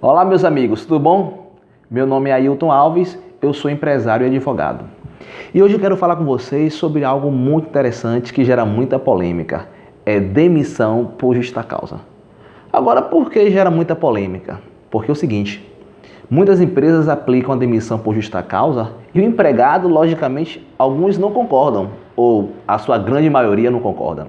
Olá, meus amigos, tudo bom? Meu nome é Ailton Alves, eu sou empresário e advogado. E hoje eu quero falar com vocês sobre algo muito interessante que gera muita polêmica. É demissão por justa causa. Agora, por que gera muita polêmica? Porque é o seguinte, muitas empresas aplicam a demissão por justa causa e o empregado, logicamente, alguns não concordam, ou a sua grande maioria não concorda.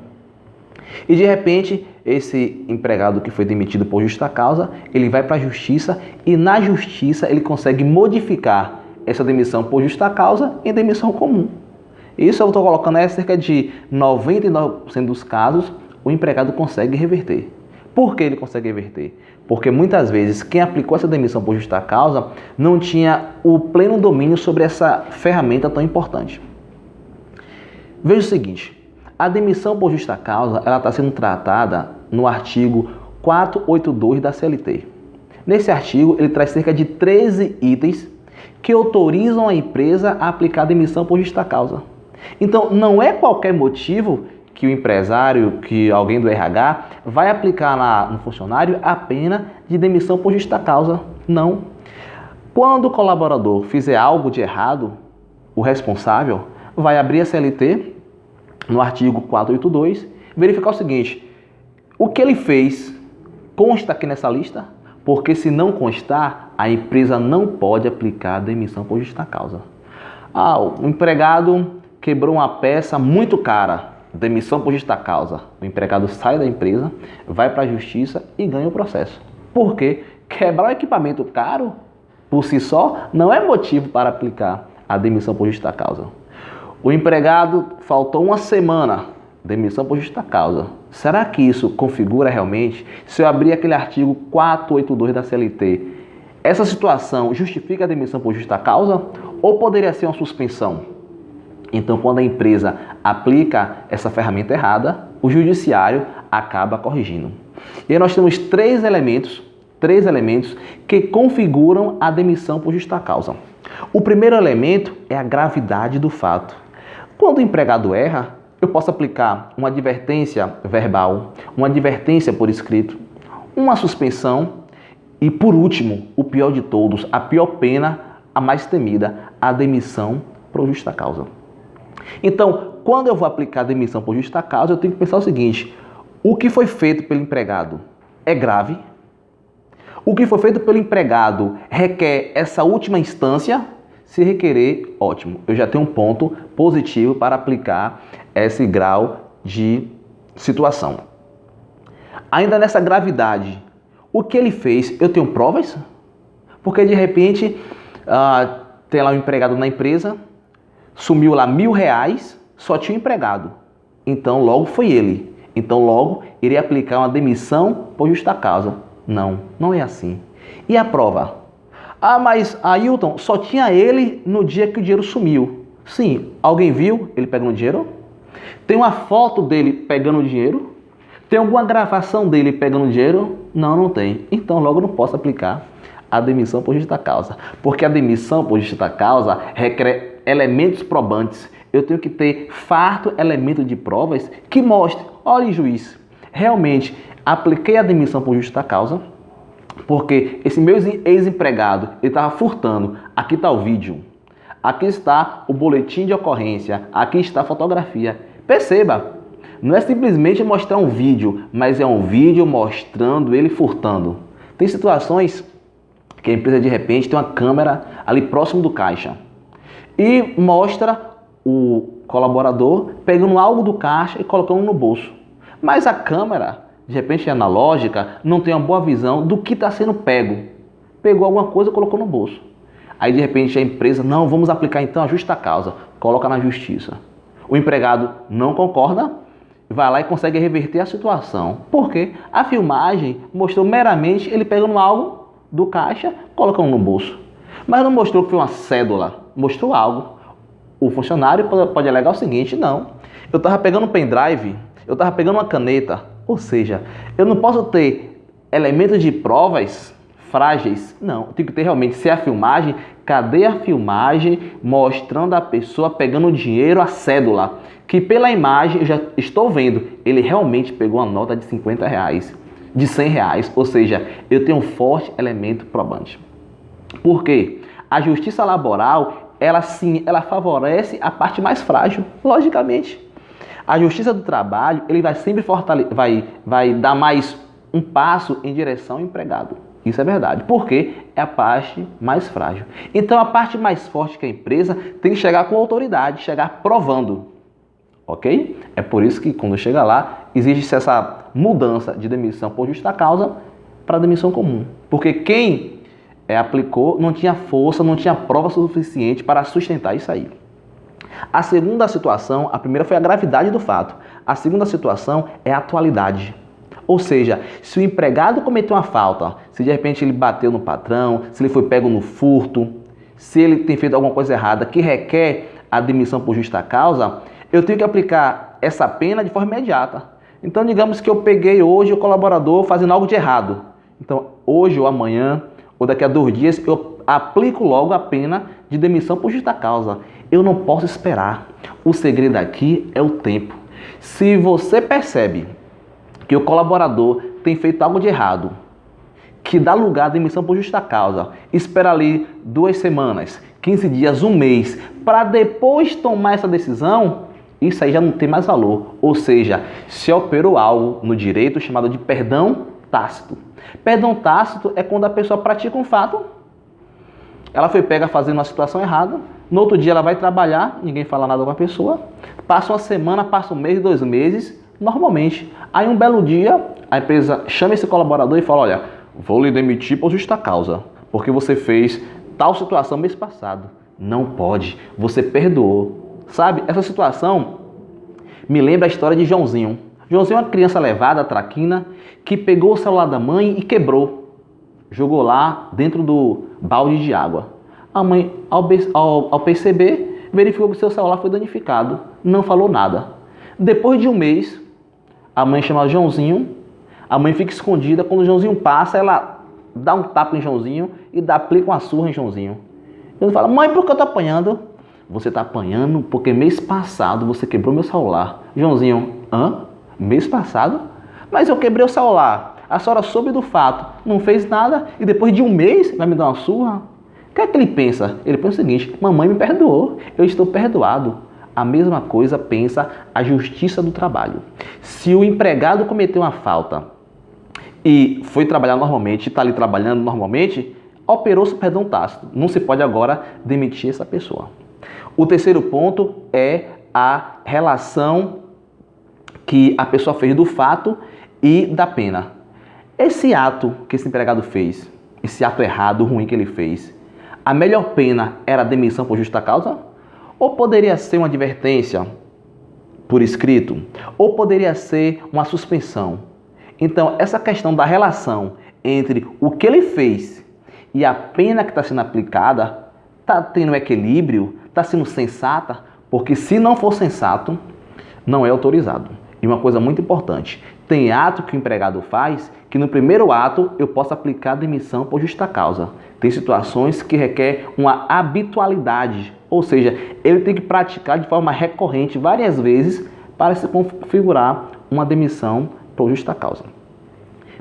E de repente, esse empregado que foi demitido por justa causa, ele vai para a justiça e na justiça ele consegue modificar essa demissão por justa causa em demissão comum. Isso eu estou colocando aí, cerca de 99% dos casos, o empregado consegue reverter. Por que ele consegue reverter? Porque muitas vezes quem aplicou essa demissão por justa causa não tinha o pleno domínio sobre essa ferramenta tão importante. Veja o seguinte, a demissão por justa causa ela está sendo tratada no artigo 482 da CLT. Nesse artigo, ele traz cerca de 13 itens que autorizam a empresa a aplicar a demissão por justa causa. Então, não é qualquer motivo que o empresário, que alguém do RH, vai aplicar no funcionário a pena de demissão por justa causa. Não. Quando o colaborador fizer algo de errado, o responsável vai abrir a CLT no artigo 482, verificar o seguinte, o que ele fez consta aqui nessa lista? Porque se não constar, a empresa não pode aplicar a demissão por justa causa. O empregado quebrou uma peça muito cara, demissão por justa causa. O empregado sai da empresa, vai para a justiça e ganha o processo. Por quê? Quebrar um equipamento caro, por si só, não é motivo para aplicar a demissão por justa causa. O empregado faltou uma semana, demissão por justa causa. Será que isso configura realmente? Se eu abrir aquele artigo 482 da CLT, essa situação justifica a demissão por justa causa ou poderia ser uma suspensão? Então, quando a empresa aplica essa ferramenta errada, o judiciário acaba corrigindo. E aí nós temos três elementos que configuram a demissão por justa causa. O primeiro elemento é a gravidade do fato. Quando o empregado erra, eu posso aplicar uma advertência verbal, uma advertência por escrito, uma suspensão e, por último, o pior de todos, a pior pena, a mais temida, a demissão por justa causa. Então, quando eu vou aplicar a demissão por justa causa, eu tenho que pensar o seguinte, o que foi feito pelo empregado é grave? O que foi feito pelo empregado requer essa última instância? Se requerer, ótimo, eu já tenho um ponto positivo para aplicar esse grau de situação. Ainda nessa gravidade, o que ele fez, eu tenho provas? Porque de repente, tem lá um empregado na empresa, sumiu lá R$1.000, só tinha um empregado. Então logo foi ele. Então logo iria aplicar uma demissão por justa causa. Não, não é assim. E a prova? Mas Ailton, só tinha ele no dia que o dinheiro sumiu. Sim, alguém viu ele pegando o dinheiro? Tem uma foto dele pegando o dinheiro? Tem alguma gravação dele pegando o dinheiro? Não, não tem. Então logo não posso aplicar a demissão por justa causa. Porque a demissão por justa causa requer elementos probantes. Eu tenho que ter farto elemento de provas que mostre, olha juiz, realmente apliquei a demissão por justa causa, porque esse meu ex-empregado, ele estava furtando. Aqui está o vídeo, aqui está o boletim de ocorrência, aqui está a fotografia. Perceba, não é simplesmente mostrar um vídeo, mas é um vídeo mostrando ele furtando. Tem situações que a empresa de repente tem uma câmera ali próximo do caixa e mostra o colaborador pegando algo do caixa e colocando no bolso. Mas a câmera, de repente é analógica, não tem uma boa visão do que está sendo pego. Pegou alguma coisa e colocou no bolso. Aí de repente a empresa, não, vamos aplicar então a justa causa, coloca na justiça. O empregado não concorda, vai lá e consegue reverter a situação. Por quê? A filmagem mostrou meramente ele pegando algo do caixa, colocando no bolso. Mas não mostrou que foi uma cédula, mostrou algo. O funcionário pode alegar o seguinte, não, eu estava pegando um pendrive, eu estava pegando uma caneta, ou seja, eu não posso ter elementos de provas frágeis, não, eu tenho que ter realmente, se é a filmagem, cadê a filmagem mostrando a pessoa pegando o dinheiro, a cédula, que pela imagem eu já estou vendo, ele realmente pegou uma nota de R$50. de R$ 100, ou seja, eu tenho um forte elemento probante. Por quê? A justiça laboral, ela favorece a parte mais frágil, logicamente. A justiça do trabalho, ele vai sempre vai dar mais um passo em direção ao empregado. Isso é verdade, porque é a parte mais frágil. Então, a parte mais forte que a empresa tem que chegar com autoridade, chegar provando. Ok? É por isso que quando chega lá, existe essa mudança de demissão por justa causa para demissão comum. Porque quem aplicou não tinha força, não tinha prova suficiente para sustentar isso aí. A segunda situação, a primeira foi a gravidade do fato. A segunda situação é a atualidade. Ou seja, se o empregado cometeu uma falta, se de repente ele bateu no patrão, se ele foi pego no furto, se ele tem feito alguma coisa errada que requer a demissão por justa causa, eu tenho que aplicar essa pena de forma imediata. Então, digamos que eu peguei hoje o colaborador fazendo algo de errado. Então, hoje ou amanhã, ou daqui a 2 dias, eu aplico logo a pena de demissão por justa causa. Eu não posso esperar. O segredo aqui é o tempo. Se você percebe que o colaborador tem feito algo de errado, que dá lugar à demissão por justa causa, espera ali 2 semanas, 15 dias, 1 mês, para depois tomar essa decisão, isso aí já não tem mais valor. Ou seja, se operou algo no direito chamado de perdão tácito. Perdão tácito é quando a pessoa pratica um fato, ela foi pega fazendo uma situação errada, no outro dia ela vai trabalhar, ninguém fala nada com a pessoa, passa uma semana, passa 1 mês, 2 meses, normalmente. Aí um belo dia, a empresa chama esse colaborador e fala, olha, vou lhe demitir por justa causa, porque você fez tal situação mês passado. Não pode, você perdoou. Sabe, essa situação me lembra a história de Joãozinho. Joãozinho é uma criança levada, traquina, que pegou o celular da mãe e quebrou. Jogou lá dentro do balde de água. A mãe, ao perceber, verificou que seu celular foi danificado. Não falou nada. Depois de 1 mês, a mãe chama Joãozinho, a mãe fica escondida. Quando o Joãozinho passa, ela dá um tapa em Joãozinho e aplica uma surra em Joãozinho. Ele fala, mãe, por que eu tô apanhando? Você está apanhando porque mês passado você quebrou meu celular. Joãozinho, hã? Mês passado? Mas eu quebrei o celular. A senhora soube do fato, não fez nada e depois de 1 mês vai me dar uma surra? O que é que ele pensa? Ele pensa o seguinte, mamãe me perdoou, eu estou perdoado. A mesma coisa pensa a justiça do trabalho. Se o empregado cometeu uma falta e foi trabalhar normalmente, está ali trabalhando normalmente, operou-se o perdão tácito. Não se pode agora demitir essa pessoa. O terceiro ponto é a relação que a pessoa fez do fato e da pena. Esse ato que esse empregado fez, esse ato errado, ruim que ele fez, a melhor pena era a demissão por justa causa? Ou poderia ser uma advertência por escrito? Ou poderia ser uma suspensão? Então, essa questão da relação entre o que ele fez e a pena que está sendo aplicada, está tendo equilíbrio, está sendo sensata, porque se não for sensato, não é autorizado. E uma coisa muito importante, tem ato que o empregado faz que no primeiro ato eu posso aplicar a demissão por justa causa. Tem situações que requer uma habitualidade, ou seja, ele tem que praticar de forma recorrente várias vezes para se configurar uma demissão por justa causa.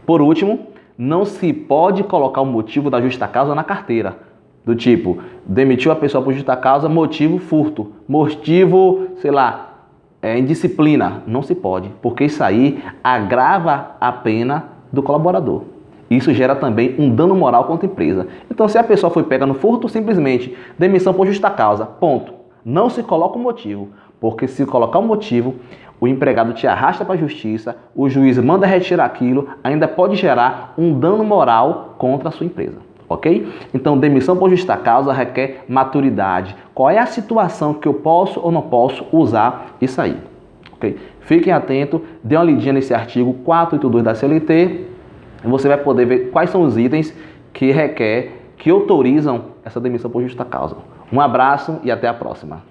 Por último, não se pode colocar o motivo da justa causa na carteira. Do tipo, demitiu a pessoa por justa causa, motivo furto, motivo, sei lá, indisciplina. Não se pode, porque isso aí agrava a pena do colaborador. Isso gera também um dano moral contra a empresa. Então, se a pessoa foi pega no furto, simplesmente demissão por justa causa, ponto. Não se coloca o motivo, porque se colocar o motivo, o empregado te arrasta para a justiça, o juiz manda retirar aquilo, ainda pode gerar um dano moral contra a sua empresa. Ok? Então, demissão por justa causa requer maturidade. Qual é a situação que eu posso ou não posso usar isso aí? Ok? Fiquem atentos, dê uma lidinha nesse artigo 482 da CLT e você vai poder ver quais são os itens que autorizam essa demissão por justa causa. Um abraço e até a próxima.